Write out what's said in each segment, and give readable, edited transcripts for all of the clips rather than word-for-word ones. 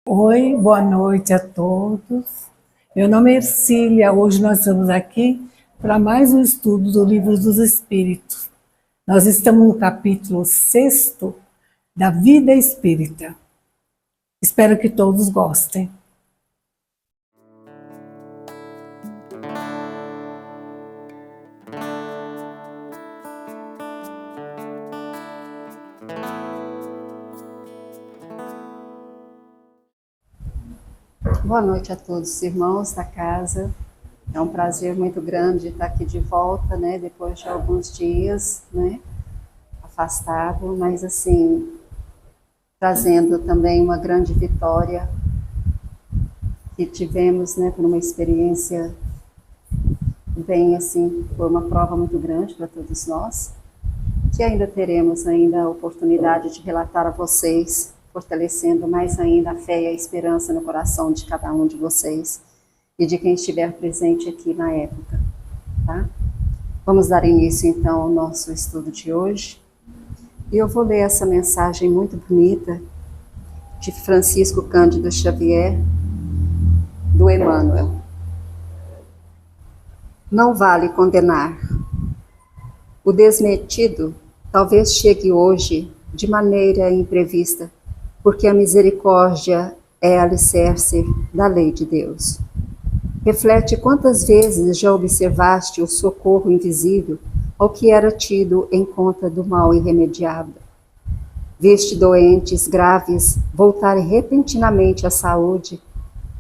Oi, boa noite a todos. Meu nome é Ercília. Hoje nós estamos aqui para mais um estudo do Livro dos Espíritos. Nós estamos no capítulo 6 da Vida Espírita. Espero que todos gostem. Boa noite a todos os irmãos da casa. É um prazer muito grande estar aqui de volta, né? Depois de alguns dias, né? Afastado, mas assim, trazendo também uma grande vitória que tivemos, né? Por uma experiência bem assim, foi uma prova muito grande para todos nós, que ainda teremos ainda a oportunidade de relatar a vocês, fortalecendo mais ainda a fé e a esperança no coração de cada um de vocês e de quem estiver presente aqui na época, tá? Vamos dar início então ao nosso estudo de hoje. E eu vou ler essa mensagem muito bonita de Francisco Cândido Xavier, do Emmanuel. Não vale condenar. O desmetido talvez chegue hoje de maneira imprevista, porque a misericórdia é alicerce da lei de Deus. Reflete quantas vezes já observaste o socorro invisível ao que era tido em conta do mal irremediável. Viste doentes graves voltarem repentinamente à saúde,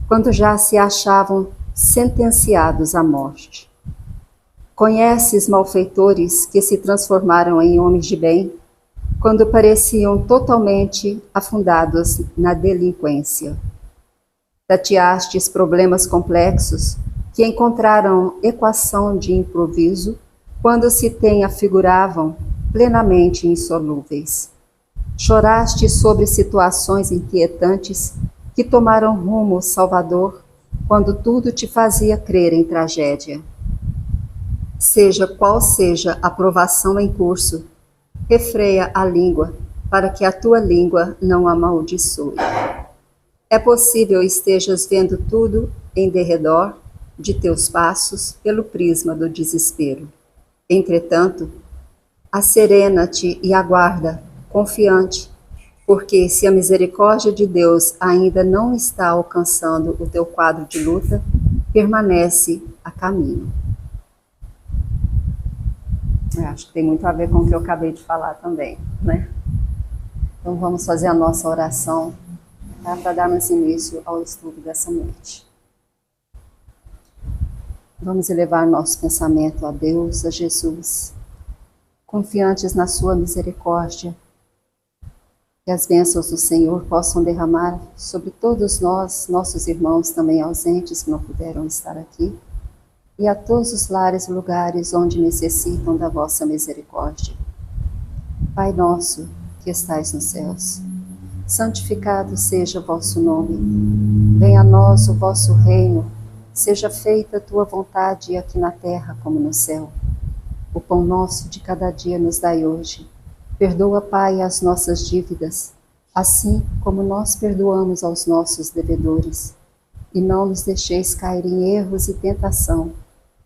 quando já se achavam sentenciados à morte. Conheces malfeitores que se transformaram em homens de bem, quando pareciam totalmente afundados na delinquência. Tateastes problemas complexos que encontraram equação de improviso quando se tem afiguravam plenamente insolúveis. Choraste sobre situações inquietantes que tomaram rumo salvador quando tudo te fazia crer em tragédia. Seja qual seja a provação em curso, refreia a língua para que a tua língua não amaldiçoe. É possível estejas vendo tudo em derredor de teus passos pelo prisma do desespero. Entretanto, asserena-te e aguarda, confiante, porque se a misericórdia de Deus ainda não está alcançando o teu quadro de luta, permanece a caminho. Eu acho que tem muito a ver com o que eu acabei de falar também, né? Então vamos fazer a nossa oração, tá? Para darmos início ao estudo dessa noite. Vamos elevar nosso pensamento a Deus, a Jesus, confiantes na sua misericórdia, que as bênçãos do Senhor possam derramar sobre todos nós, nossos irmãos também ausentes que não puderam estar aqui, e a todos os lares e lugares onde necessitam da vossa misericórdia. Pai nosso, que estais nos céus, santificado seja o vosso nome. Venha a nós o vosso reino, seja feita a tua vontade aqui na terra como no céu. O pão nosso de cada dia nos dai hoje. Perdoa, Pai, as nossas dívidas, assim como nós perdoamos aos nossos devedores. E não nos deixeis cair em erros e tentação,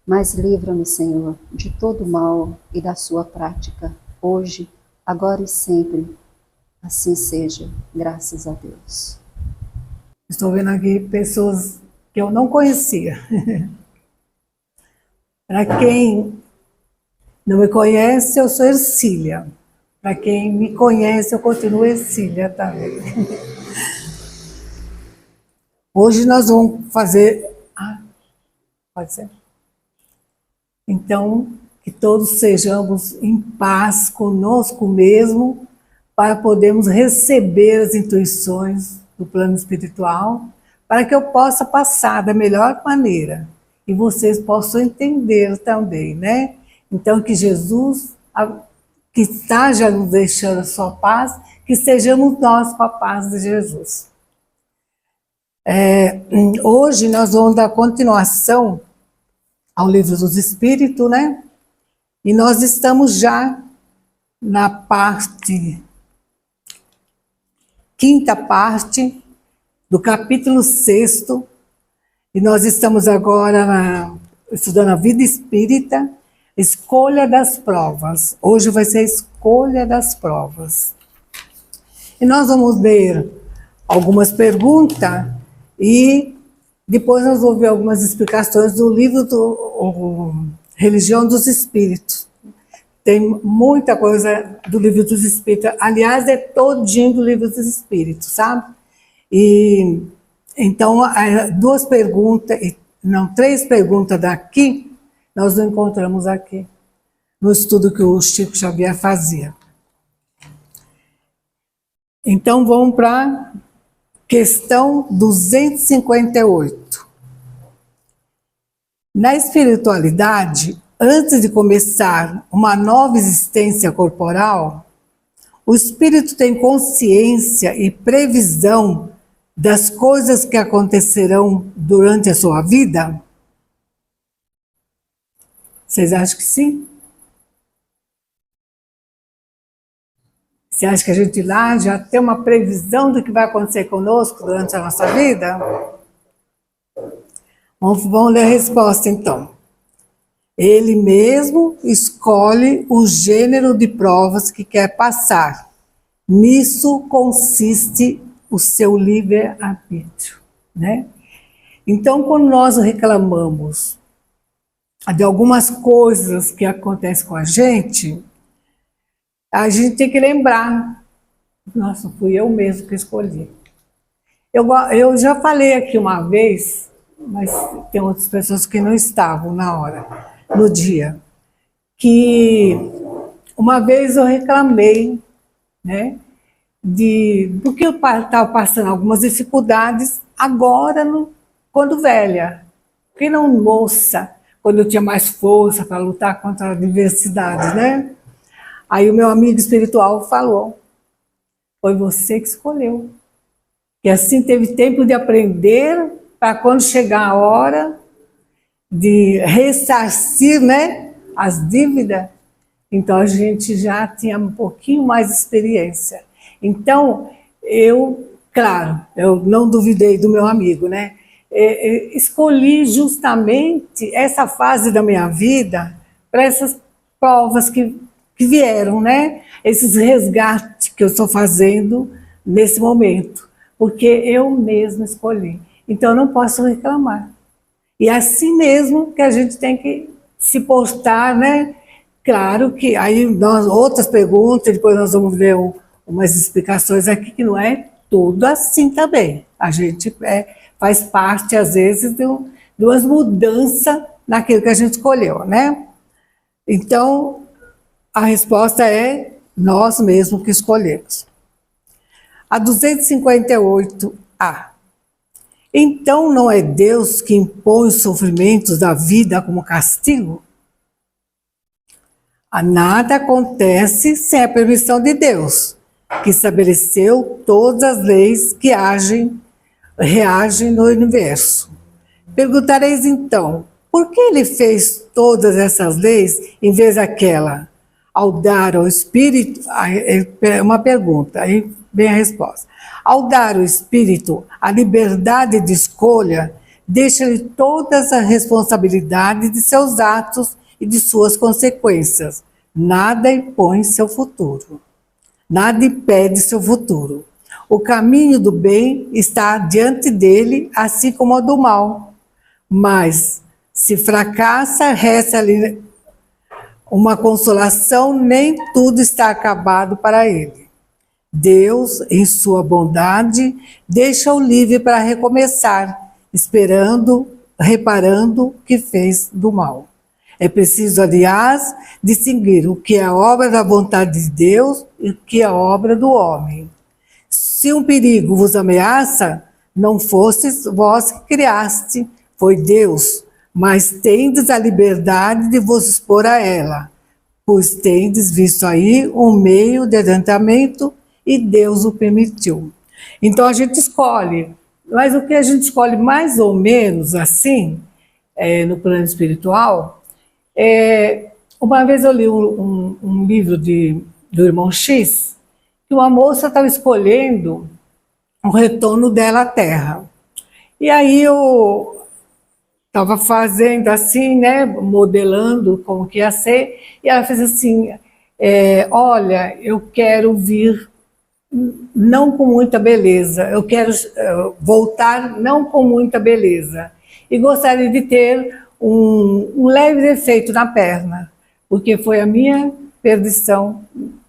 mas livra-nos, Senhor, de todo mal e da sua prática, hoje, agora e sempre. Assim seja, graças a Deus. Estou vendo aqui pessoas que eu não conhecia. Para quem não me conhece, eu sou Ercília. Para quem me conhece, eu continuo Ercília também. Hoje nós vamos fazer... pode ser? Então, que todos sejamos em paz conosco mesmo, para podermos receber as intuições do plano espiritual, para que eu possa passar da melhor maneira e vocês possam entender também, né? Então, que Jesus, que está já nos deixando a sua paz, que sejamos nós com a paz de Jesus. Hoje nós vamos dar continuação ao Livro dos Espíritos, né? E nós estamos já na quinta parte, do capítulo 6º, e nós estamos agora estudando a vida espírita, escolha das provas. Hoje vai ser a escolha das provas. E nós vamos ler algumas perguntas e depois nós vamos ver algumas explicações do livro do Religião dos Espíritos. Tem muita coisa do livro dos Espíritos. Aliás, é todinho do livro dos Espíritos, sabe? E então, três perguntas daqui, nós não encontramos aqui, no estudo que o Chico Xavier fazia. Então, vamos para a questão 258. Na espiritualidade, antes de começar uma nova existência corporal, o espírito tem consciência e previsão das coisas que acontecerão durante a sua vida? Vocês acham que sim? Você acha que a gente lá já tem uma previsão do que vai acontecer conosco durante a nossa vida? Vamos ler a resposta então. Ele mesmo escolhe o gênero de provas que quer passar. Nisso consiste o seu livre-arbítrio, né? Então, quando nós reclamamos de algumas coisas que acontecem com a gente tem que lembrar, nossa, fui eu mesmo que escolhi. Eu já falei aqui uma vez, mas tem outras pessoas que não estavam na hora, no dia, que uma vez eu reclamei, né, porque eu estava passando algumas dificuldades agora, quando velha, porque não moça, quando eu tinha mais força para lutar contra a adversidade, né? Aí o meu amigo espiritual falou, foi você que escolheu. E assim teve tempo de aprender para quando chegar a hora de ressarcir, né, as dívidas, então a gente já tinha um pouquinho mais de experiência. Então, claro, eu não duvidei do meu amigo, né? Escolhi justamente essa fase da minha vida para essas provas que vieram, né? Esses resgates que eu estou fazendo nesse momento, porque eu mesma escolhi. Então, eu não posso reclamar. E é assim mesmo que a gente tem que se postar, né? Claro que aí outras perguntas, depois nós vamos ver umas explicações aqui, que não é tudo assim também. A gente faz parte, às vezes, de umas mudanças naquilo que a gente escolheu, né? Então, a resposta é nós mesmos que escolhemos. A 258A. Então não é Deus que impõe os sofrimentos da vida como castigo? Nada acontece sem a permissão de Deus, que estabeleceu todas as leis que reagem no universo. Perguntareis então, por que ele fez todas essas leis em vez daquela? Ao dar ao Espírito, uma pergunta, aí vem a resposta. Ao dar ao Espírito a liberdade de escolha, deixa-lhe todas as responsabilidades de seus atos e de suas consequências. Nada impõe seu futuro. Nada impede seu futuro. O caminho do bem está diante dele, assim como o do mal. Mas, se fracassa, resta-lhe uma consolação, nem tudo está acabado para ele. Deus, em sua bondade, deixa-o livre para recomeçar, reparando o que fez do mal. É preciso, aliás, distinguir o que é a obra da vontade de Deus e o que é a obra do homem. Se um perigo vos ameaça, não fostes vós que criaste, foi Deus, mas tendes a liberdade de vos expor a ela, pois tendes visto aí um meio de adiantamento e Deus o permitiu. Então a gente escolhe, mas o que a gente escolhe mais ou menos assim, no plano espiritual, uma vez eu li um livro do irmão X, que uma moça estava escolhendo o retorno dela à Terra. E aí eu estava fazendo assim, né, modelando como que ia ser, e ela fez assim, olha, eu quero vir não com muita beleza, eu quero voltar não com muita beleza, e gostaria de ter um leve defeito na perna, porque foi a minha perdição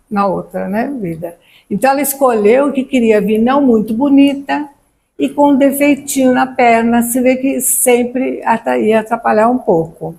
na outra, né, vida. Então ela escolheu que queria vir não muito bonita e com um defeitinho na perna, se vê que sempre ia atrapalhar um pouco.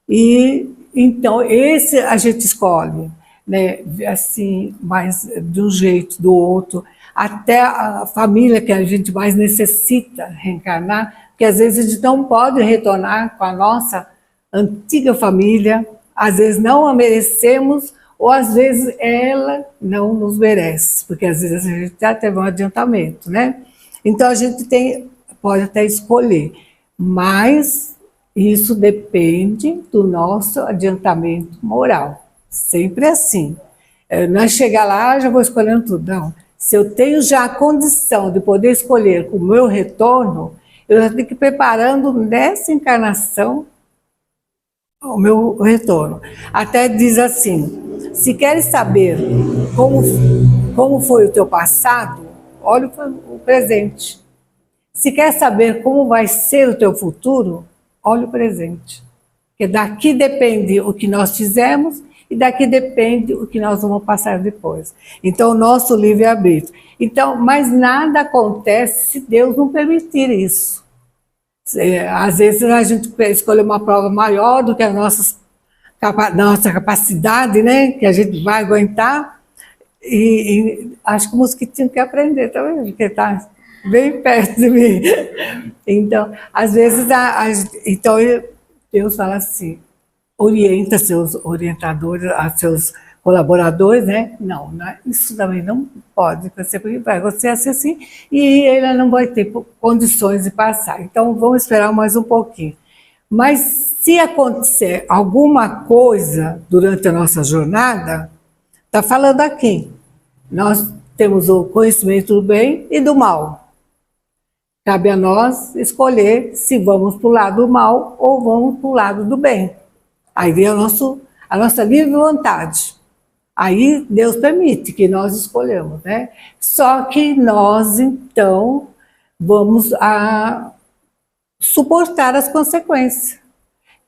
E então esse a gente escolhe, né, assim, mais de um jeito, do outro, até a família que a gente mais necessita reencarnar, porque às vezes a gente não pode retornar com a nossa antiga família, às vezes não a merecemos, ou às vezes ela não nos merece, porque às vezes a gente já teve um adiantamento, né? Então a gente pode até escolher, mas isso depende do nosso adiantamento moral. Sempre assim. Não é chegar lá, já vou escolhendo tudo. Não. Se eu tenho já a condição de poder escolher com o meu retorno, eu já tenho que ir preparando nessa encarnação o meu retorno. Até diz assim, se queres saber como foi o teu passado, olha o presente. Se quer saber como vai ser o teu futuro, olha o presente. Porque daqui depende o que nós fizemos e daqui depende o que nós vamos passar depois. Então, o nosso livre-arbítrio. Então, mas nada acontece se Deus não permitir isso. Às vezes a gente escolhe uma prova maior do que a nossa capacidade, né? Que a gente vai aguentar. E acho que o mosquitinho quer aprender também, porque está bem perto de mim. Então, às vezes, então Deus fala assim, orienta seus orientadores, seus colaboradores, né? Não, isso também não pode acontecer, porque vai acontecer assim, e ele não vai ter condições de passar. Então, vamos esperar mais um pouquinho. Mas se acontecer alguma coisa durante a nossa jornada, está falando aqui, nós temos o conhecimento do bem e do mal. Cabe a nós escolher se vamos para o lado do mal ou vamos para o lado do bem. Aí vem a nossa livre vontade. Aí Deus permite que nós escolhamos, né? Só que nós, então, vamos suportar as consequências.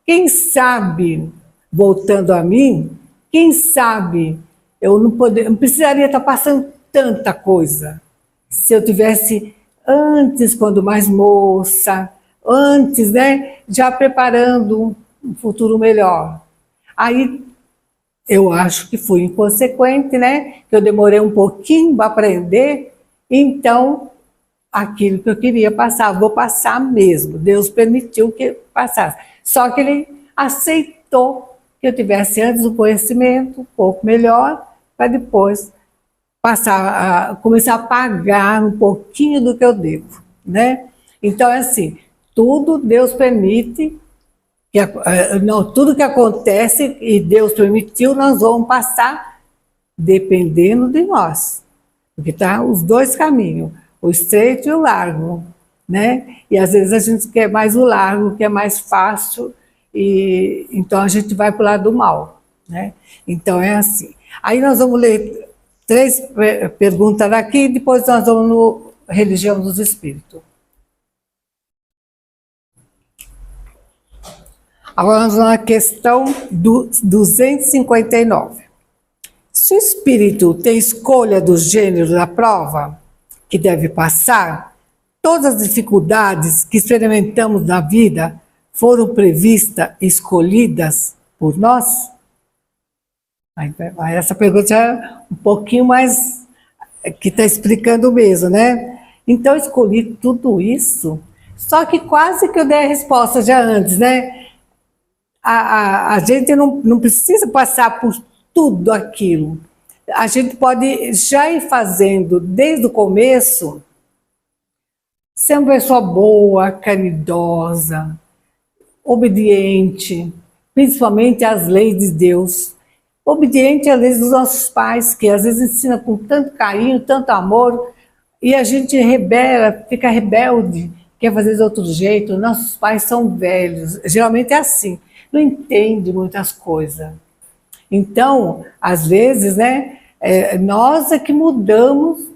Quem sabe, voltando a mim, quem sabe eu não precisaria estar passando tanta coisa se eu tivesse antes, quando mais moça, antes, né, já preparando um futuro melhor. Aí eu acho que fui inconsequente, né, que eu demorei um pouquinho para aprender, então aquilo que eu queria passar, vou passar mesmo. Deus permitiu que passasse. Só que ele aceitou que eu tivesse antes o conhecimento um pouco melhor, para depois começar a pagar um pouquinho do que eu devo, né? Então é assim, tudo Deus permite, tudo que acontece e Deus permitiu, nós vamos passar dependendo de nós, porque tá os dois caminhos, o estreito e o largo, né? E às vezes a gente quer mais o largo, que é mais fácil, e então a gente vai para o lado do mal, né? Então é assim. Aí nós vamos ler 3 perguntas daqui e depois nós vamos no Religião dos Espíritos. Agora nós vamos na questão 259. Se o espírito tem escolha do gênero da prova que deve passar, todas as dificuldades que experimentamos na vida foram previstas e escolhidas por nós? Essa pergunta é um pouquinho mais, que está explicando mesmo, né? Então eu escolhi tudo isso, só que quase que eu dei a resposta já antes, né? A gente não precisa passar por tudo aquilo. A gente pode já ir fazendo desde o começo, ser uma pessoa boa, caridosa, obediente, principalmente às leis de Deus. Obediente às leis dos nossos pais, que às vezes ensina com tanto carinho, tanto amor, E a gente rebela, fica rebelde, quer fazer de outro jeito. Nossos pais são velhos, geralmente é assim, não entende muitas coisas. Então, às vezes, né, nós é que mudamos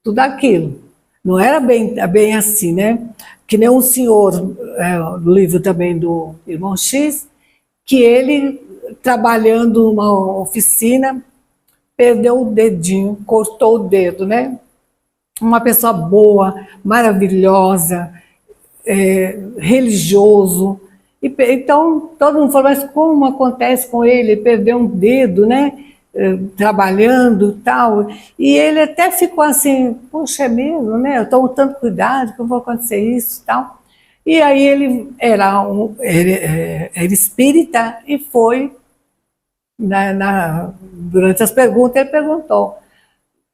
tudo aquilo. Não era bem assim, né? Que nem um senhor, no livro também do Irmão X, que ele, trabalhando numa oficina, perdeu o dedinho, cortou o dedo, né? Uma pessoa boa, maravilhosa, religioso. Então, todo mundo falou, mas como acontece com ele? Ele perdeu um dedo, né? Trabalhando e tal. E ele até ficou assim, poxa, é mesmo, né? Eu estou com tanto cuidado, que eu vou acontecer isso e tal. E aí ele era espírita e foi, durante as perguntas, ele perguntou,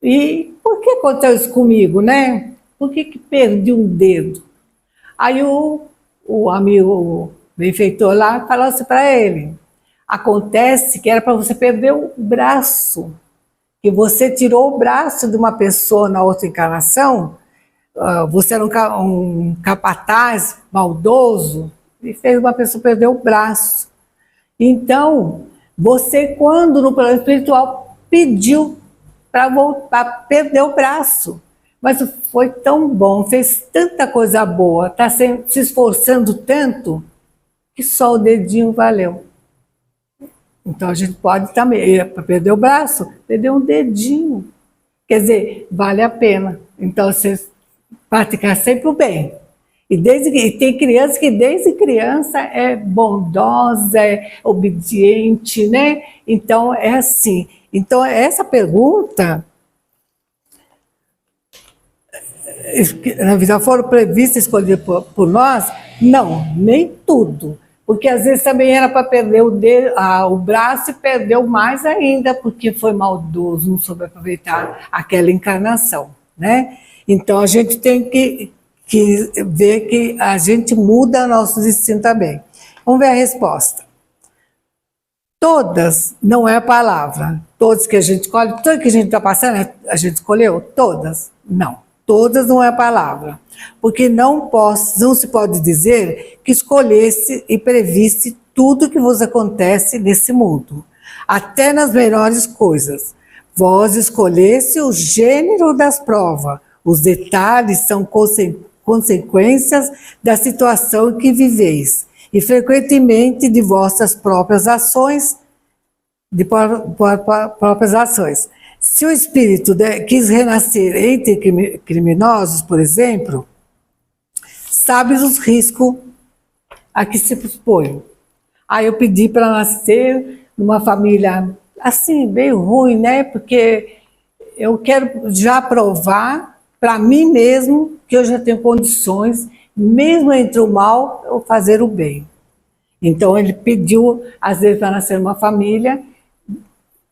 e por que aconteceu isso comigo, né? Por que perdi um dedo? Aí o amigo, o benfeitor lá, falou assim para ele, acontece que era para você perder o braço, que você tirou o braço de uma pessoa na outra encarnação, você era um capataz maldoso, e fez uma pessoa perder o braço. Então, você, quando no plano espiritual, pediu para voltar, perder o braço. Mas foi tão bom, fez tanta coisa boa, está se esforçando tanto, que só o dedinho valeu. Então a gente pode também, para perder o braço, perder um dedinho. Quer dizer, vale a pena. Então você praticar sempre o bem. E tem criança que desde criança é bondosa, é obediente, né? Então é assim. Então essa pergunta, na vida foram previstas escolhidas por nós? Não, nem tudo. Porque às vezes também era para perder o braço e perdeu mais ainda, porque foi maldoso, não soube aproveitar aquela encarnação, né? Então a gente tem que ver que a gente muda nosso destino também. Vamos ver a resposta. Todas não é a palavra. Todas que a gente escolhe, tudo que a gente está passando, a gente escolheu? Todas? Não. Todas não é a palavra. Porque não se pode dizer que escolhesse e previsse tudo que vos acontece nesse mundo. Até nas menores coisas. Vós escolhesse o gênero das provas. Os detalhes são consequências da situação que viveis. E frequentemente de vossas próprias ações, Se o espírito quis renascer entre criminosos, por exemplo, sabe os riscos a que se expõe. Aí eu pedi para nascer numa família assim, bem ruim, né? Porque eu quero já provar para mim mesmo que eu já tenho condições, mesmo entre o mal, eu fazer o bem. Então ele pediu, às vezes, para nascer numa família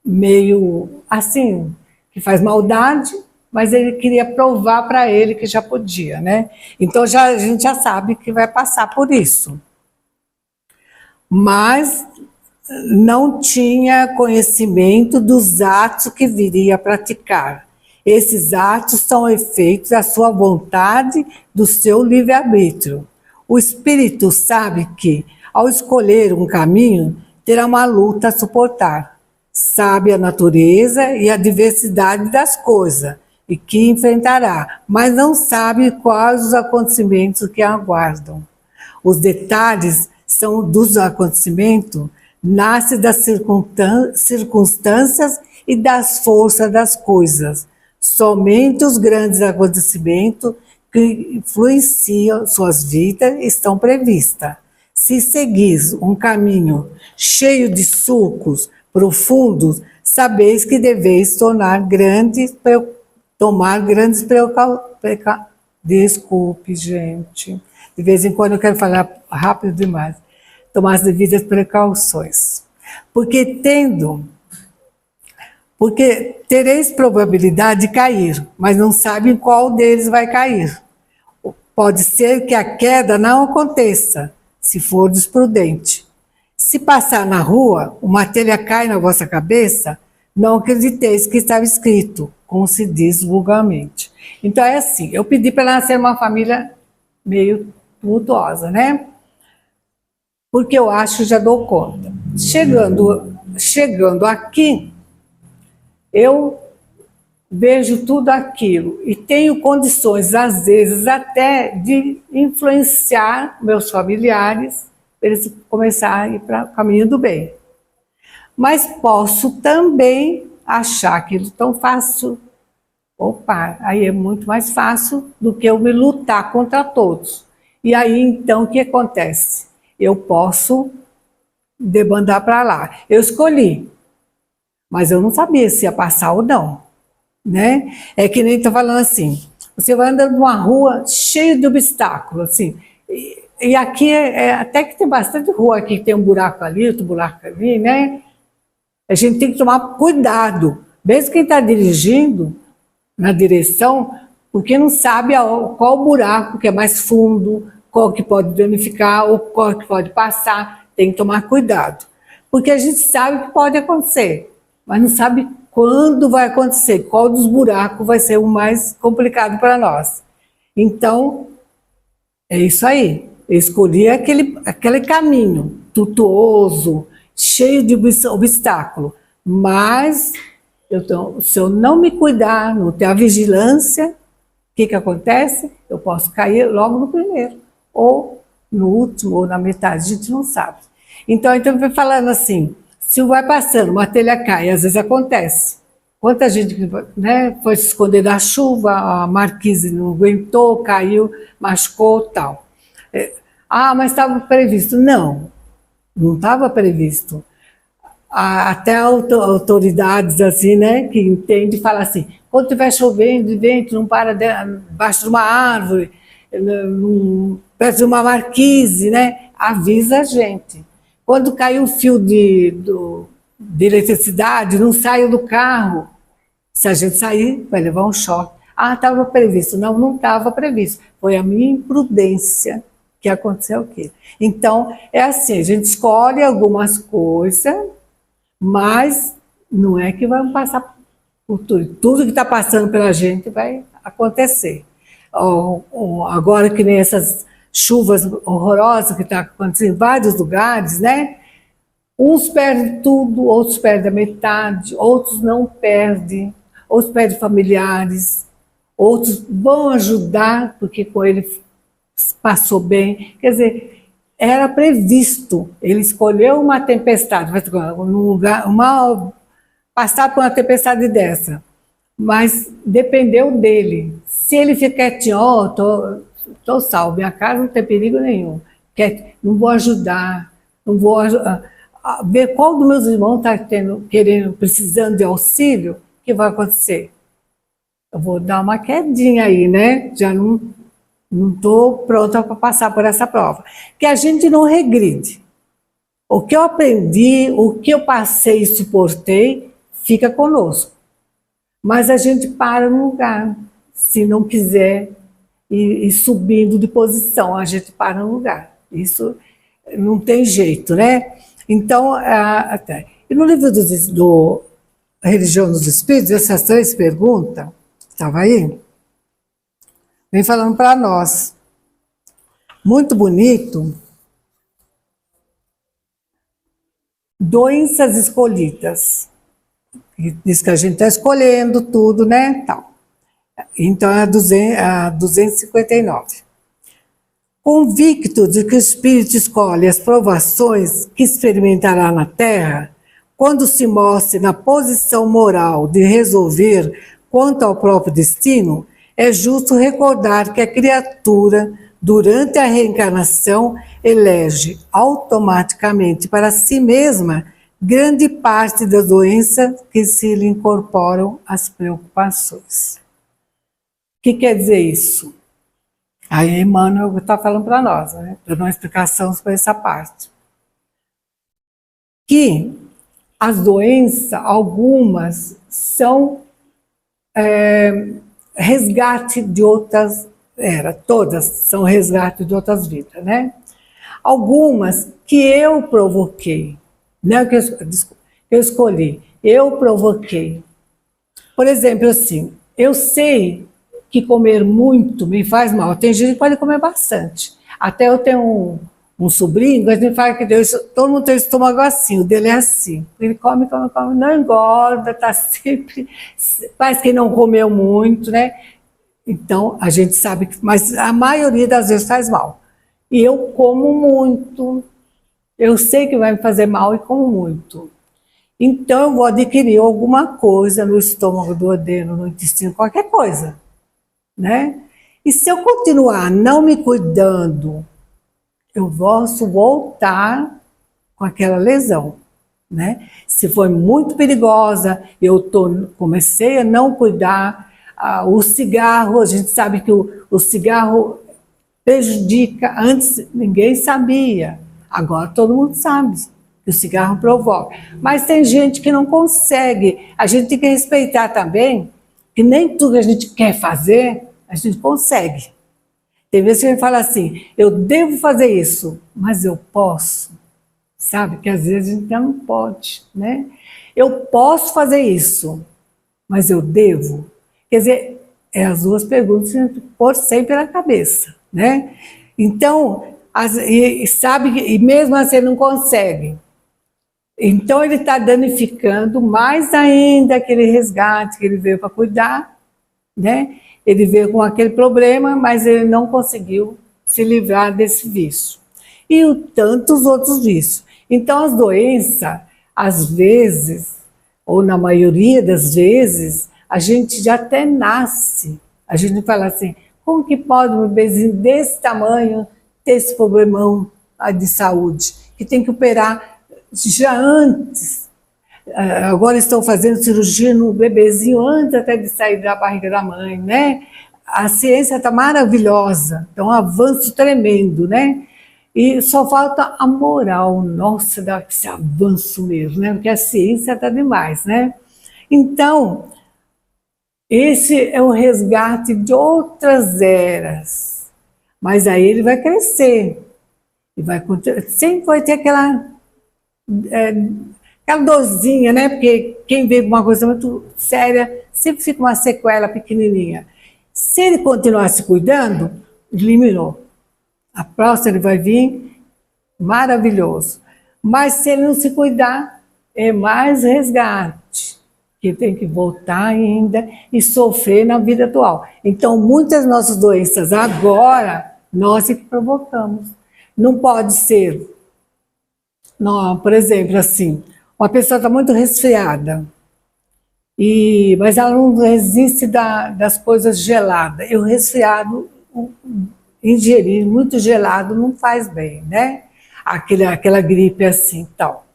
meio assim, que faz maldade, mas ele queria provar para ele que já podia, né? Então a gente já sabe que vai passar por isso. Mas não tinha conhecimento dos atos que viria a praticar. Esses atos são efeitos da sua vontade, do seu livre-arbítrio. O espírito sabe que, ao escolher um caminho, terá uma luta a suportar. Sabe a natureza e a diversidade das coisas e que enfrentará, mas não sabe quais os acontecimentos que aguardam. Os detalhes dos acontecimentos nascem das circunstâncias e das forças das coisas. Somente os grandes acontecimentos que influenciam suas vidas estão previstos. Se seguis um caminho cheio de sulcos profundos, sabeis que deveis tomar grandes precauções. Desculpe, gente. De vez em quando eu quero falar rápido demais. Tomar as devidas precauções. Porque tereis probabilidade de cair, mas não sabem qual deles vai cair. Pode ser que a queda não aconteça, se for desprudente. Se passar na rua, uma telha cai na vossa cabeça, não acrediteis que estava escrito, como se diz vulgarmente. Então é assim, eu pedi para ela nascer uma família meio tumultuosa, né? Porque eu acho que já dou conta. Chegando aqui, eu vejo tudo aquilo e tenho condições, às vezes, até de influenciar meus familiares para eles começarem a ir para o caminho do bem. Mas posso também achar aquilo tão fácil. Opa, aí é muito mais fácil do que eu me lutar contra todos. E aí, então, o que acontece? Eu posso debandar para lá. Eu escolhi, mas eu não sabia se ia passar ou não, né? É que nem estou falando assim, você vai andando numa rua cheia de obstáculos, assim, e aqui até que tem bastante rua aqui, tem um buraco ali, outro buraco ali, né? A gente tem que tomar cuidado, mesmo quem está dirigindo na direção, porque não sabe qual buraco que é mais fundo, qual que pode danificar ou qual que pode passar, tem que tomar cuidado. Porque a gente sabe que pode acontecer, mas não sabe quando vai acontecer, qual dos buracos vai ser o mais complicado para nós. Então, é isso aí. Eu escolhi aquele caminho tortuoso, cheio de obstáculo, mas se eu não me cuidar, não ter a vigilância, o que acontece? Eu posso cair logo no primeiro, ou no último, ou na metade, a gente não sabe. Então vai falando assim, se vai passando, uma telha cai, às vezes acontece. Quanta gente, né, foi se esconder da chuva, a marquise não aguentou, caiu, machucou, tal. Mas estava previsto. Não, não estava previsto. Até autoridades assim, né, que entendem, falam assim, quando estiver chovendo de vento, não para debaixo de uma árvore, perto de uma marquise, né, avisa a gente. Quando cai um fio de eletricidade, não saia do carro. Se a gente sair, vai levar um choque. Estava previsto. Não, não estava previsto. Foi a minha imprudência que aconteceu aqui. Então, é assim, a gente escolhe algumas coisas, mas não é que vamos passar por tudo. Tudo que está passando pela gente vai acontecer. Agora que nem essas chuvas horrorosas que estão acontecendo em vários lugares, né? Uns perdem tudo, outros perdem a metade, outros não perdem, outros perdem familiares, outros vão ajudar porque com ele passou bem. Quer dizer, era previsto, ele escolheu uma tempestade, passar por uma tempestade dessa, mas dependeu dele. Se ele ficar quietinho, estou salvo, minha casa não tem perigo nenhum, não vou ajudar, não vou ver qual dos meus irmãos está precisando de auxílio, o que vai acontecer? Eu vou dar uma quedinha aí, né? Já não estou pronta para passar por essa prova. Que a gente não regride. O que eu aprendi, o que eu passei e suportei, fica conosco. Mas a gente para no lugar. Se não quiser ir subindo de posição, a gente para no lugar. Isso não tem jeito, né? Então, e no livro do Religião dos Espíritos, essas 3 perguntas, estava aí, vem falando para nós. Muito bonito. Doenças escolhidas. Diz que a gente está escolhendo tudo, né? Tal. Então, é a 259. Convicto de que o espírito escolhe as provações que experimentará na Terra, quando se mostre na posição moral de resolver quanto ao próprio destino, é justo recordar que a criatura, durante a reencarnação, elege automaticamente para si mesma grande parte das doenças que se lhe incorporam às preocupações. O que quer dizer isso? Aí Emmanuel está falando para nós, né? Dando uma explicação sobre essa parte. Que as doenças, algumas, são resgate de outras eras, todas são resgate de outras vidas, né? Algumas que eu provoquei, não que eu escolhi, eu provoquei. Por exemplo, assim, eu sei que comer muito me faz mal. Tem gente que pode comer bastante. Até eu tenho um sobrinho, a gente fala que Deus, todo mundo tem o estômago assim, o dele é assim. Ele come, come, come, não engorda, está sempre, parece que não comeu muito, né? Então, a gente sabe que, mas a maioria das vezes faz mal. E eu como muito, eu sei que vai me fazer mal e como muito. Então, eu vou adquirir alguma coisa no estômago, do duodeno, no intestino, qualquer coisa, né? E se eu continuar não me cuidando, eu posso voltar com aquela lesão, né? Se foi muito perigosa, comecei a não cuidar. O cigarro, a gente sabe que o cigarro prejudica, antes ninguém sabia, agora todo mundo sabe que o cigarro provoca. Mas tem gente que não consegue, a gente tem que respeitar também que nem tudo que a gente quer fazer, a gente consegue. Tem vezes que a gente fala assim, eu devo fazer isso, mas eu posso. Sabe, que às vezes a gente não pode, né? Eu posso fazer isso, mas eu devo. Quer dizer, é as duas perguntas que a gente pôr sempre na cabeça, né? Então, e mesmo assim ele não consegue. Então ele está danificando mais ainda aquele resgate que ele veio para cuidar, né? Ele veio com aquele problema, mas ele não conseguiu se livrar desse vício. E tantos outros vícios. Então as doenças, às vezes, ou na maioria das vezes, a gente já até nasce. A gente fala assim, como que pode um bebezinho desse tamanho ter esse problemão de saúde? Que tem que operar já antes. Agora estão fazendo cirurgia no bebezinho antes até de sair da barriga da mãe, né? A ciência está maravilhosa, é um avanço tremendo, né? E só falta a moral, nossa, dá esse avanço mesmo, né? Porque a ciência está demais, né? Então, esse é o resgate de outras eras. Mas aí ele vai crescer. E vai sempre vai ter aquela dorzinha, né? Porque quem vê uma coisa muito séria, sempre fica uma sequela pequenininha. Se ele continuar se cuidando, eliminou. A próxima ele vai vir maravilhoso. Mas se ele não se cuidar, é mais resgate, que tem que voltar ainda e sofrer na vida atual. Então, muitas nossas doenças agora, nós é que provocamos. Não pode ser, não, por exemplo, assim, uma pessoa está muito resfriada, mas ela não resiste das coisas geladas. E o resfriado, ingerir muito gelado não faz bem, né? Aquela gripe assim, tal.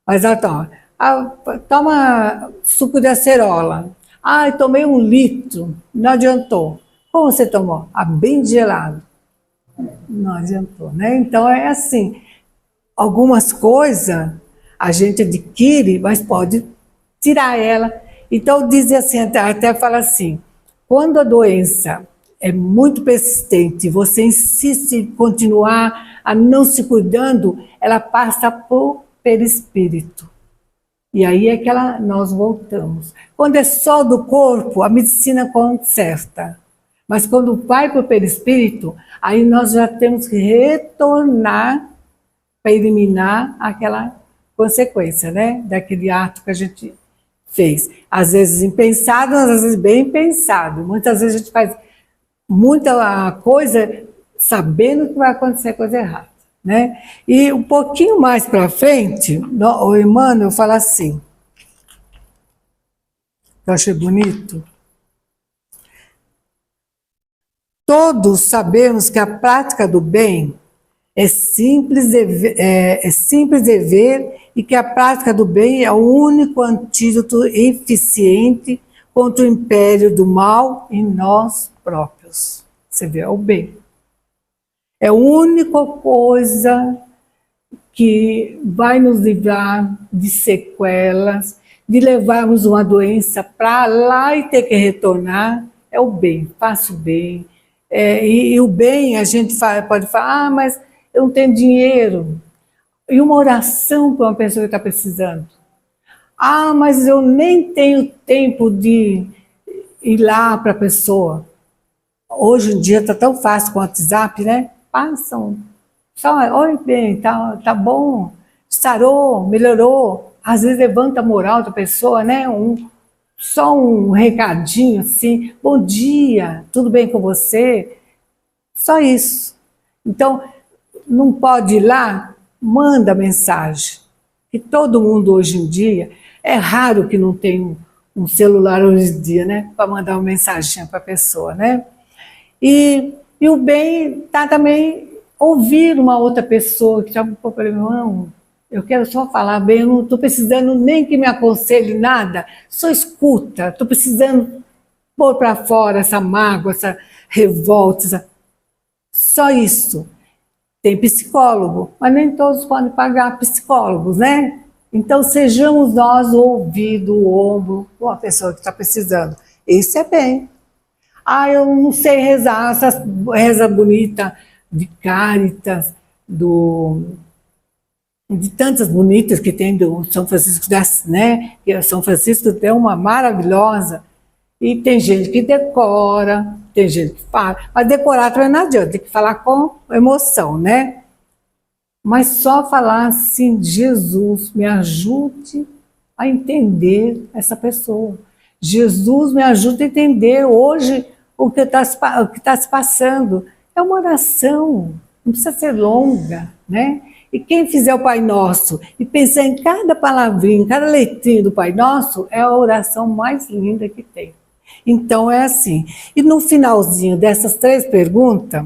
Mas ela toma suco de acerola. Tomei 1 litro, não adiantou. Como você tomou? Bem gelado. Não adiantou, né? Então é assim, algumas coisas a gente adquire, mas pode tirar ela. Então diz assim, até fala assim, quando a doença é muito persistente, você insiste em continuar a não se cuidando, ela passa por perispírito. E aí é que nós voltamos. Quando é só do corpo, a medicina conserta. Mas quando vai para o perispírito, aí nós já temos que retornar para eliminar aquela consequência, né? Daquele ato que a gente fez. Às vezes impensado, às vezes bem pensado. Muitas vezes a gente faz muita coisa sabendo que vai acontecer coisa errada, né? E um pouquinho mais para frente, o Emmanuel fala assim, eu achei bonito. Todos sabemos que a prática do bem é simples dever e que a prática do bem é o único antídoto eficiente contra o império do mal em nós próprios. Você vê, é o bem. É a única coisa que vai nos livrar de sequelas, de levarmos uma doença para lá e ter que retornar, é o bem, faça o bem. E o bem, a gente pode falar, mas eu não tenho dinheiro. E uma oração para uma pessoa que está precisando. Ah, mas eu nem tenho tempo de ir lá para a pessoa. Hoje em dia está tão fácil com o WhatsApp, né? Passam, só, oi, bem, tá bom, sarou, melhorou. Às vezes levanta a moral da pessoa, né? Só um recadinho assim, bom dia, tudo bem com você? Só isso. Então, não pode ir lá? Manda mensagem. Que todo mundo hoje em dia, é raro que não tenha um celular hoje em dia, né? Para mandar uma mensagem para a pessoa, né? E o bem está também ouvir uma outra pessoa que já me problema, não, eu quero só falar bem, eu não estou precisando nem que me aconselhe nada, só escuta, estou precisando pôr para fora essa mágoa, essa revolta, só isso. Tem psicólogo, mas nem todos podem pagar psicólogos, né? Então sejamos nós o ouvido, o ombro, uma pessoa que está precisando. Isso é bem. Ah, eu não sei rezar, essa reza bonita de Cáritas, de tantas bonitas que tem do São Francisco de Assis, né? Que São Francisco tem uma maravilhosa. E tem gente que decora, tem gente que fala, mas decorar também não adianta, tem que falar com emoção, né? Mas só falar assim, Jesus, me ajude a entender essa pessoa. Jesus, me ajude a entender hoje o que está se passando. É uma oração, não precisa ser longa, né? E quem fizer o Pai Nosso e pensar em cada palavrinha, em cada letrinha do Pai Nosso, é a oração mais linda que tem. Então é assim. E no finalzinho dessas 3 perguntas,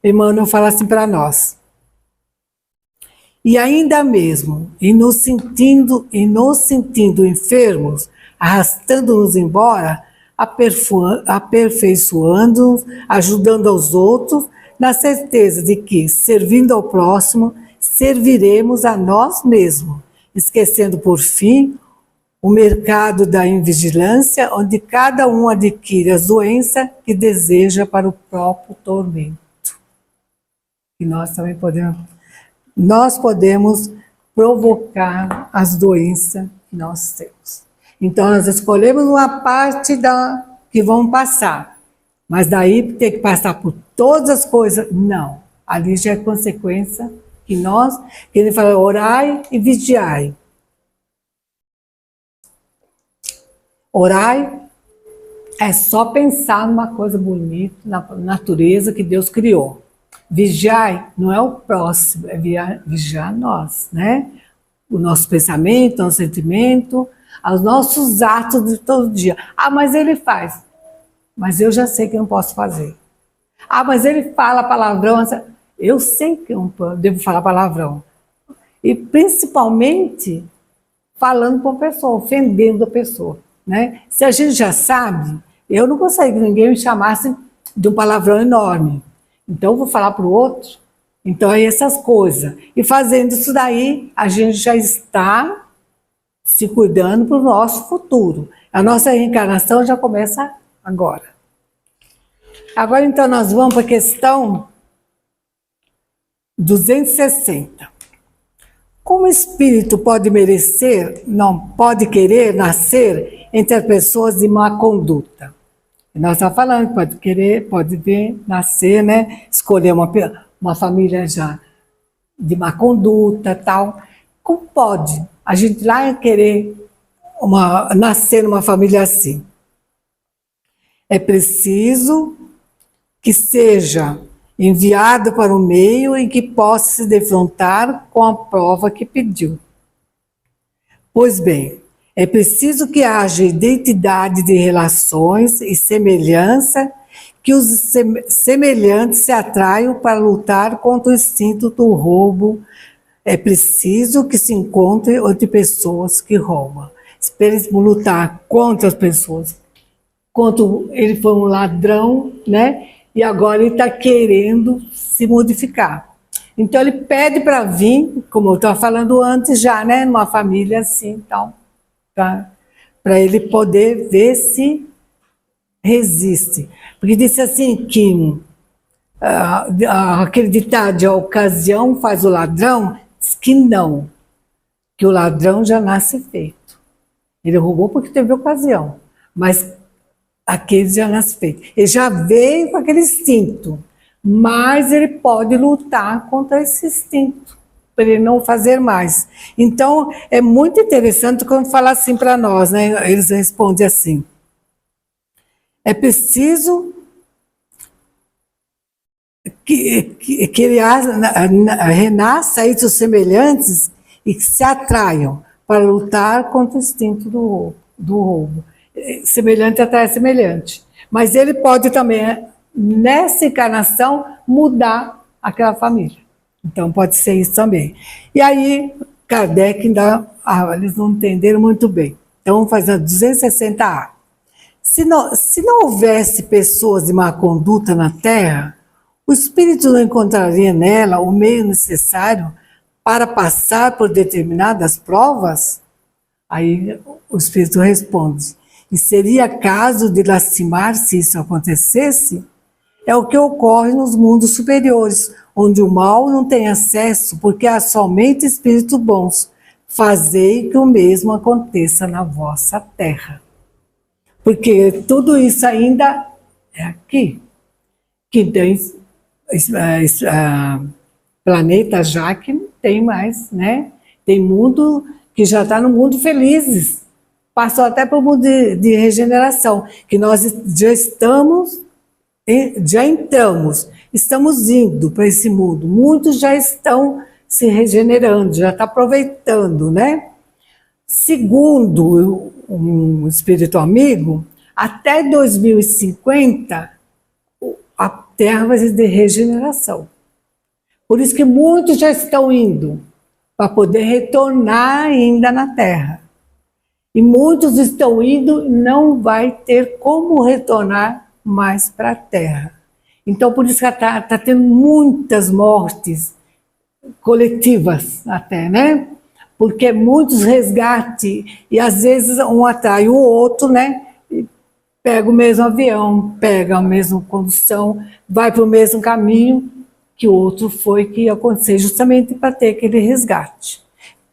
Emmanuel fala assim para nós. E ainda mesmo, e nos sentindo enfermos, arrastando-nos embora, aperfeiçoando-nos, ajudando aos outros, na certeza de que, servindo ao próximo, serviremos a nós mesmos, esquecendo por fim o mercado da invigilância, onde cada um adquire as doenças que deseja para o próprio tormento. E nós também podemos provocar as doenças que nós temos. Então nós escolhemos uma parte que vão passar, mas daí ter que passar por todas as coisas, não. Ali já é consequência que ele fala, orai e vigiai. Orai é só pensar numa coisa bonita, na natureza que Deus criou. Vigiai não é o próximo, é vigiar nós, né? O nosso pensamento, o nosso sentimento, os nossos atos de todo dia. Ah, mas ele faz. Mas eu já sei que não posso fazer. Ah, mas ele fala palavrão. Eu sei que eu não devo falar palavrão. E principalmente falando com a pessoa, ofendendo a pessoa, né? Se a gente já sabe, eu não gostaria que ninguém me chamasse de um palavrão enorme. Então eu vou falar para o outro. Então é essas coisas. E fazendo isso daí, a gente já está se cuidando para o nosso futuro. A nossa reencarnação já começa agora. Agora então nós vamos para a questão 260. Como o espírito pode pode querer nascer entre as pessoas de má conduta? E nós estamos falando que pode querer, pode ver, nascer, né? Escolher uma família já de má conduta, tal. Como pode a gente lá querer nascer numa família assim? É preciso que seja enviado para o meio em que possa se defrontar com a prova que pediu. Pois bem, é preciso que haja identidade de relações e semelhança, que os semelhantes se atraiam para lutar contra o instinto do roubo. É preciso que se encontre entre pessoas que roubam. Para eles lutar contra as pessoas. Contra ele foi um ladrão, né? E agora ele está querendo se modificar. Então ele pede para vir, como eu estava falando antes já, né? Numa família assim, então, para ele poder ver se resiste. Porque disse assim que aquele ditado de a ocasião faz o ladrão, diz que não. que o ladrão já nasce feito. Ele roubou porque teve ocasião, mas aquele já nasce feito. Ele já veio com aquele instinto, mas ele pode lutar contra esse instinto, para ele não fazer mais. Então, é muito interessante quando fala assim para nós, né? Eles respondem assim: é preciso que ele renasça aí dos semelhantes e que se atraiam para lutar contra o instinto do roubo. Semelhante atrai semelhante. Mas ele pode também, nessa encarnação, mudar aquela família. Então pode ser isso também. E aí, Kardec ainda, eles não entenderam muito bem. Então vamos fazer a 260A. Se não houvesse pessoas de má conduta na Terra, o espírito não encontraria nela o meio necessário para passar por determinadas provas? Aí o espírito responde: e seria caso de lastimar se isso acontecesse? É o que ocorre nos mundos superiores, onde o mal não tem acesso, porque há somente espíritos bons. Fazei que o mesmo aconteça na vossa terra. Porque tudo isso ainda é aqui, que tem planeta já que não tem mais, né? Tem mundo que já está no mundo felizes, passou até para o mundo de regeneração, que nós já estamos indo para esse mundo. Muitos já estão se regenerando, já estão aproveitando, né? Segundo um espírito amigo, até 2050 a Terra vai ser de regeneração. Por isso que muitos já estão indo para poder retornar ainda na Terra. E muitos estão indo e não vai ter como retornar mais para a Terra. Então, por isso que está tendo muitas mortes coletivas até, né? Porque muitos resgates, e às vezes um atrai o outro, né? Pega o mesmo avião, pega a mesma condução, vai para o mesmo caminho que o outro foi, que ia acontecer justamente para ter aquele resgate.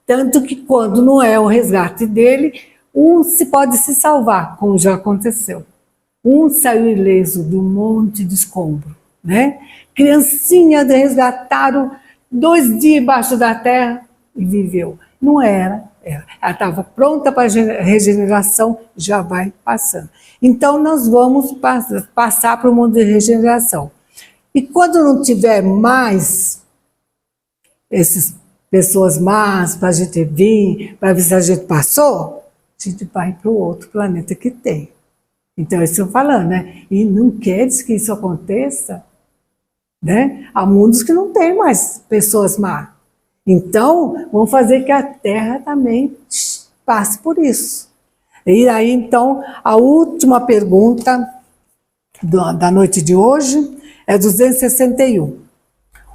Tanto que quando não é o resgate dele, um se pode se salvar, como já aconteceu. Um saiu ileso de um monte de escombro, né? Criancinha resgataram 2 dias embaixo da terra e viveu. Não era. Ela estava pronta para a regeneração, já vai passando. Então, nós vamos passar para o mundo de regeneração. E quando não tiver mais essas pessoas más para a gente vir, para ver se a gente passou, a gente vai para o outro planeta que tem. Então, isso eu estou falando, né? E não quer dizer que isso aconteça, né? Há mundos que não tem mais pessoas más. Então, vamos fazer que a Terra também passe por isso. E aí, então, a última pergunta da noite de hoje é 261.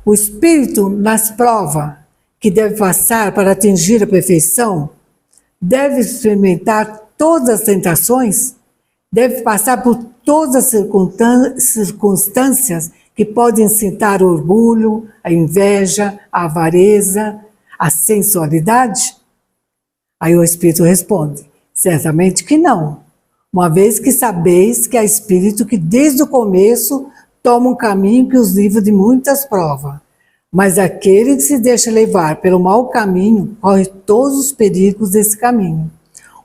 O espírito, nas provas que deve passar para atingir a perfeição, deve experimentar todas as tentações, deve passar por todas as circunstâncias que podem incitar o orgulho, a inveja, a avareza, a sensualidade? Aí o Espírito responde: certamente que não, uma vez que sabeis que há espírito que desde o começo toma um caminho que os livra de muitas provas, mas aquele que se deixa levar pelo mau caminho corre todos os perigos desse caminho.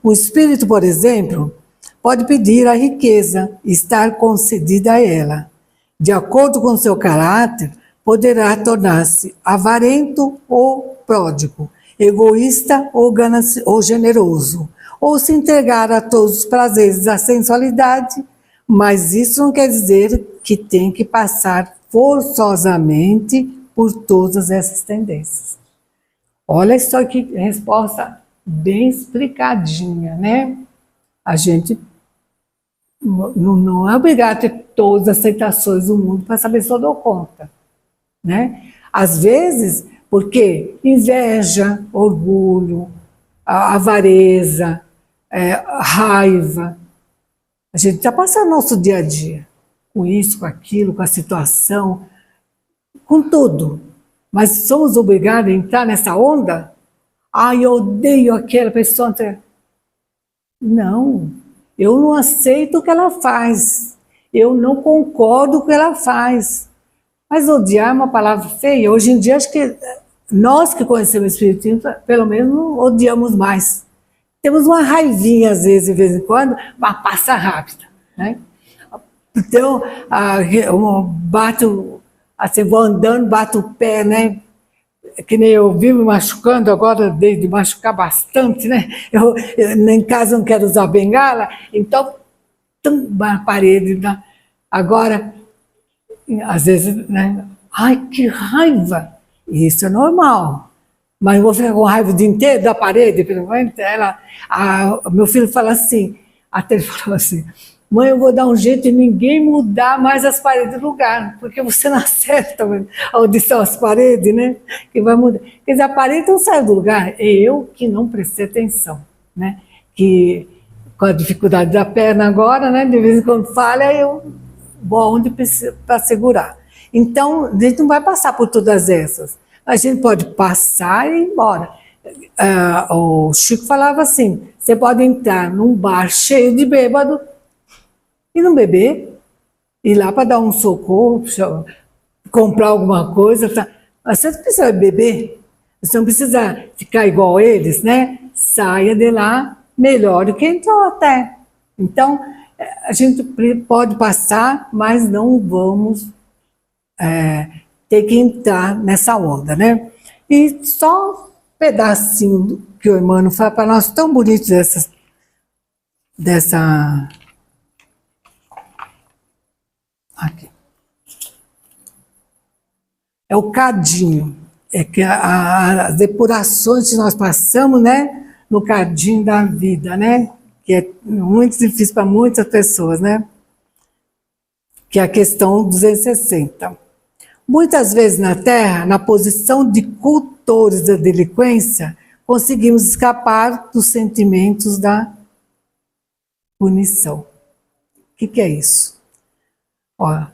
O espírito, por exemplo, pode pedir a riqueza e estar concedida a ela. De acordo com seu caráter, poderá tornar-se avarento ou pródigo, egoísta ou generoso, ou se entregar a todos os prazeres da sensualidade, mas isso não quer dizer que tem que passar forçosamente por todas essas tendências. Olha só que resposta bem explicadinha, né? A gente não é obrigado a ter todas as aceitações do mundo para saber se eu dou conta, né? Às vezes, porque inveja, orgulho, avareza, raiva, a gente já passa o nosso dia a dia com isso, com aquilo, com a situação, com tudo. Mas somos obrigados a entrar nessa onda? ai, eu odeio aquela pessoa. Não, eu não aceito o que ela faz, eu não concordo com o que ela faz. Mas odiar é uma palavra feia. Hoje em dia, acho que nós que conhecemos o Espiritismo, pelo menos odiamos mais. Temos uma raivinha, às vezes, de vez em quando, mas passa rápido, né? Então, assim, vou andando, bato o pé, né? Que nem eu vivo me machucando agora, de machucar bastante, né? Eu em casa não quero usar bengala, então, na parede. Né? Agora, às vezes, né? Ai, que raiva! Isso é normal. Mas eu vou ficar com raiva o dia inteiro da parede, pelo menos. Meu filho fala assim, até ele falou assim, mãe, eu vou dar um jeito de ninguém mudar mais as paredes do lugar, porque você não acerta onde estão as paredes, né? Que vai mudar. Quer dizer, a parede não sai do lugar, é eu que não prestei atenção, né? Que com a dificuldade da perna agora, né? De vez em quando falha, eu vou aonde precisa para segurar. Então, a gente não vai passar por todas essas. A gente pode passar e ir embora. O Chico falava assim, você pode entrar num bar cheio de bêbado e não beber, ir lá para dar um socorro, comprar alguma coisa. Mas você não precisa beber, você não precisa ficar igual a eles, né? Saia de lá melhor do que entrou até. Então, a gente pode passar, mas não vamos ter que entrar nessa onda, né? E só um pedacinho que o Emmanuel fala para nós, tão bonito dessa... Aqui. É o cadinho, é que as depurações que nós passamos, né, no cadinho da vida, né, que é muito difícil para muitas pessoas, né, que é a questão 260. Muitas vezes na Terra, na posição de cultores da delinquência, conseguimos escapar dos sentimentos da punição. O que é isso? Ó,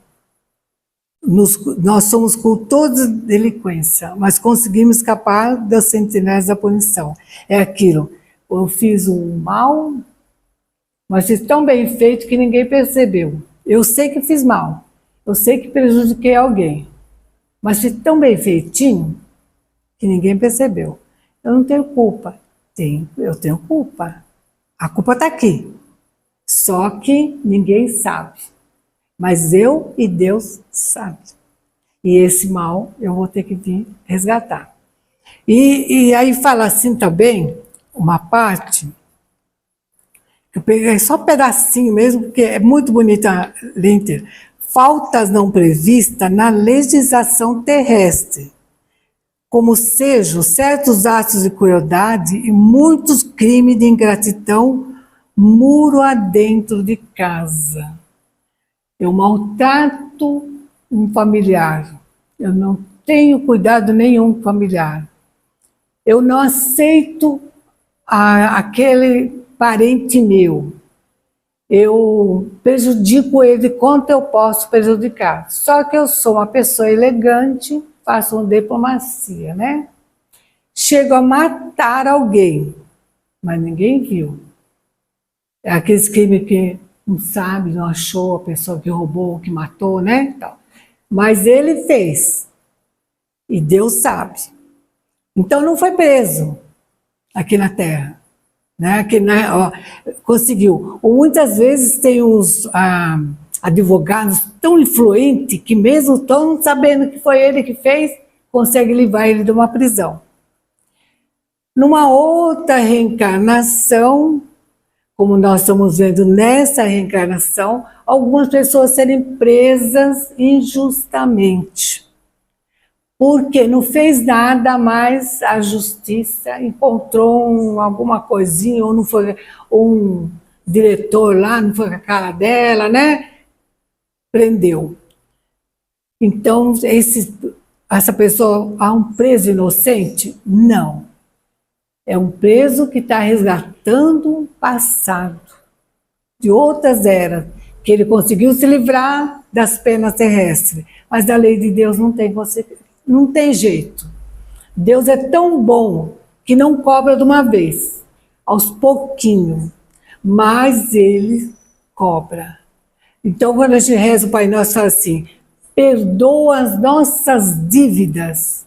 nós somos cultores da delinquência, mas conseguimos escapar das sentinelas da punição. É aquilo, eu fiz um mal, mas fiz tão bem feito que ninguém percebeu. Eu sei que fiz mal, eu sei que prejudiquei alguém, mas fiz tão bem feitinho que ninguém percebeu. Eu não tenho culpa. Eu tenho culpa. A culpa está aqui. Só que ninguém sabe. Mas eu e Deus sabem. E esse mal eu vou ter que vir resgatar. E aí fala assim também, uma parte, que eu peguei só um pedacinho mesmo, porque é muito bonita a lente. Faltas não previstas na legislação terrestre, como sejam certos atos de crueldade e muitos crimes de ingratidão muro adentro de casa. Eu maltrato um familiar, eu não tenho cuidado nenhum familiar, eu não aceito aquele parente meu, eu prejudico ele quanto eu posso prejudicar. Só que eu sou uma pessoa elegante, faço uma diplomacia, né? Chego a matar alguém, mas ninguém viu. É aqueles crimes que não sabe, não achou a pessoa que roubou, que matou, né? Mas ele fez. E Deus sabe. Então não foi preso aqui na Terra. Né? Que, né, ó, conseguiu. Ou muitas vezes tem uns advogados tão influentes que mesmo estão sabendo que foi ele que fez, consegue livrar ele de uma prisão. Numa outra reencarnação, como nós estamos vendo nessa reencarnação, algumas pessoas serem presas injustamente. Porque não fez nada, mas a justiça encontrou alguma coisinha, ou não foi um diretor lá, não foi com a cara dela, né? Prendeu. Então, essa pessoa, há um preso inocente? Não. É um preso que está resgatando um passado de outras eras, que ele conseguiu se livrar das penas terrestres, mas da lei de Deus não tem jeito. Deus é tão bom que não cobra de uma vez, aos pouquinhos, mas Ele cobra. Então, quando a gente reza o Pai Nosso, fala assim, perdoa as nossas dívidas.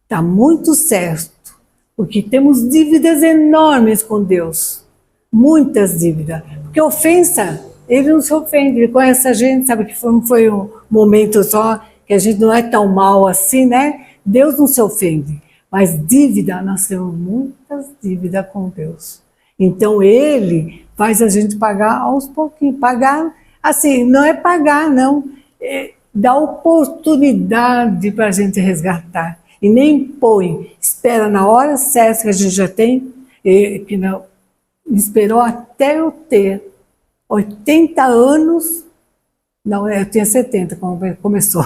Está muito certo, porque temos dívidas enormes com Deus, muitas dívidas. Porque ofensa, Ele não se ofende, Ele conhece a gente, sabe que não foi um momento só, que a gente não é tão mal assim, né? Deus não se ofende, mas dívida, nós temos muitas dívidas com Deus. Então Ele faz a gente pagar aos pouquinhos, pagar, assim, não é pagar não, dá oportunidade para a gente resgatar. E nem põe, espera na hora certa que a gente já tem, que não, esperou até eu ter 80 anos, não, eu tinha 70 quando começou,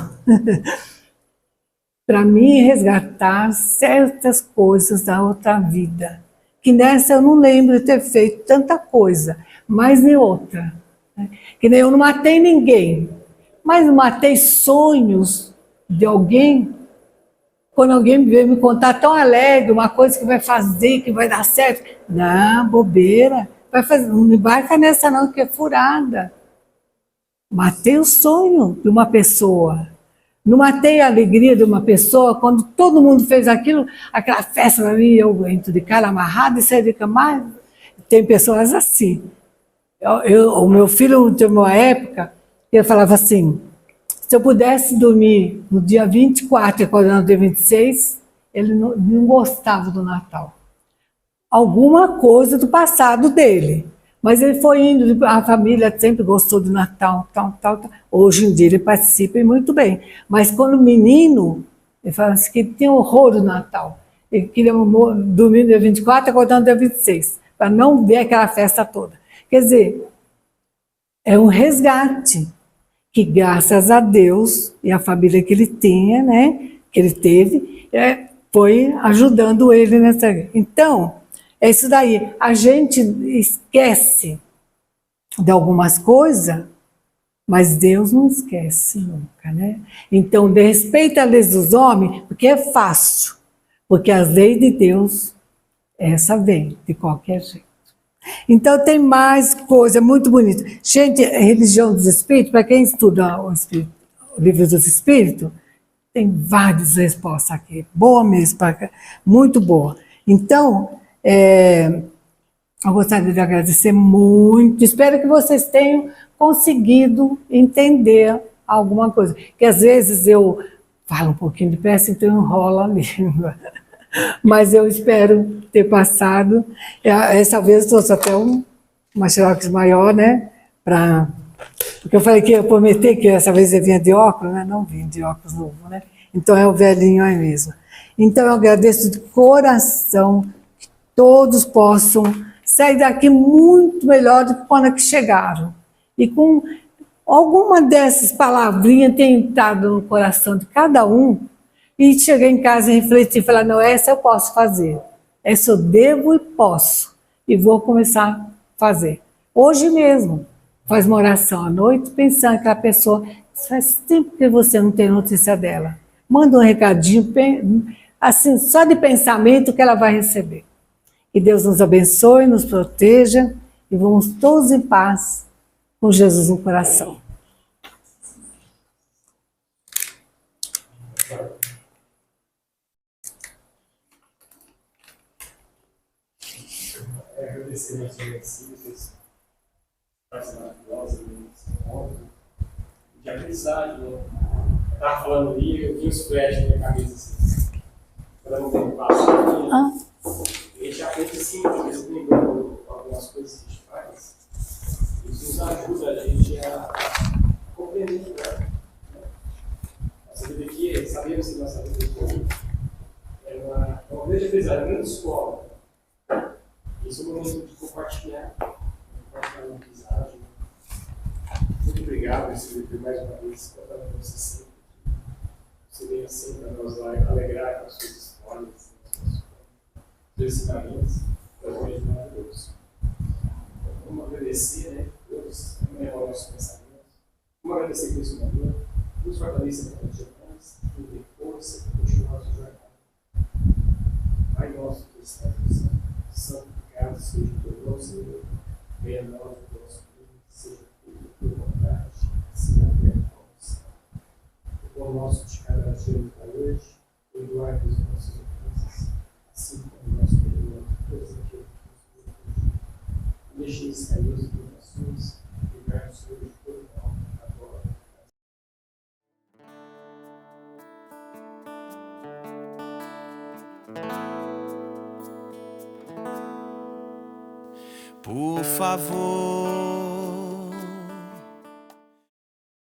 para mim resgatar certas coisas da outra vida, que nessa eu não lembro de ter feito tanta coisa, mas nem outra, né? Que nem eu não matei ninguém, mas não matei sonhos de alguém. Quando alguém veio me contar tão alegre, uma coisa que vai fazer, que vai dar certo. Não, bobeira. Vai fazer, não embarca nessa não, que é furada. Matei o sonho de uma pessoa. Não matei a alegria de uma pessoa quando todo mundo fez aquilo, aquela festa para mim, eu entro de cara amarrada e saio de cama. Tem pessoas assim. O meu filho teve uma época, ele falava assim, se eu pudesse dormir no dia 24 e acordar no dia 26, ele não gostava do Natal. Alguma coisa do passado dele. Mas ele foi indo, a família sempre gostou do Natal, tal. Hoje em dia ele participa e muito bem. Mas quando menino, ele falava assim que ele tinha horror do Natal. Ele queria dormir no dia 24 e acordar no dia 26, para não ver aquela festa toda. Quer dizer, é um resgate que graças a Deus e a família que ele tinha, né, que ele teve, foi ajudando ele nessa. Então, é isso daí. A gente esquece de algumas coisas, mas Deus não esquece nunca, né? Então, de respeito às leis dos homens, porque é fácil, porque as leis de Deus, essa vem de qualquer jeito. Então tem mais coisa muito bonita. Gente, a religião dos espíritos, para quem estuda o livro dos espíritos, tem várias respostas aqui. Boa mesmo, muito boa. Então, eu gostaria de agradecer muito. Espero que vocês tenham conseguido entender alguma coisa. Que às vezes eu falo um pouquinho depressa, então enrola a língua. Mas eu espero ter passado. Essa vez eu trouxe até uma xerox maior, né? Porque eu falei que ia prometer que essa vez eu vinha de óculos, né? Não vim de óculos novo, né? Então é o velhinho aí mesmo. Então eu agradeço de coração que todos possam sair daqui muito melhor do que quando que chegaram. E com alguma dessas palavrinhas ter entrado no coração de cada um, e chegar em casa e refletir e falar, não, essa eu posso fazer. Essa eu devo e posso. E vou começar a fazer. Hoje mesmo, faz uma oração à noite, pensando que a pessoa, faz tempo que você não tem notícia dela. Manda um recadinho, assim, só de pensamento que ela vai receber. Que Deus nos abençoe, nos proteja e vamos todos em paz com Jesus no coração. Agradecer aos exercícios, parte maravilhosa, de aprendizagem, né? Eu estava falando ali, eu vi uns flashes na minha cabeça assim, para não ter passado. A gente aprende assim, às vezes lembrando algumas coisas que a gente faz, isso nos ajuda a gente a compreender, né? Nossa vida aqui, sabemos que nossa vida aqui é uma grande aprendizagem, uma grande escola. Isso é um momento de compartilhar uma aprendizagem. Muito obrigado, por mais uma vez, para você sempre. Você vem sempre para nos alegrar com as suas histórias, com os seus ensinamentos, realmente maravilhoso. Vamos agradecer, né? Deus, levar o nosso pensamento. Vamos agradecer por esse momento. Nos fortaleça para continuar, nos dê força para continuar a sua jornada. Pai nosso, que Senhor, venha a nós o nosso Deus, seja feita a tua vontade, assim na terra como no céu. O pão nosso de cada dia nos dai hoje, perdoai-nos as nossas ofensas, assim como nós perdoamos todos aqueles que nos ofendem. Não deixeis cair as tentações, livrai-nos, Senhor, de todo mal, agora. Por favor,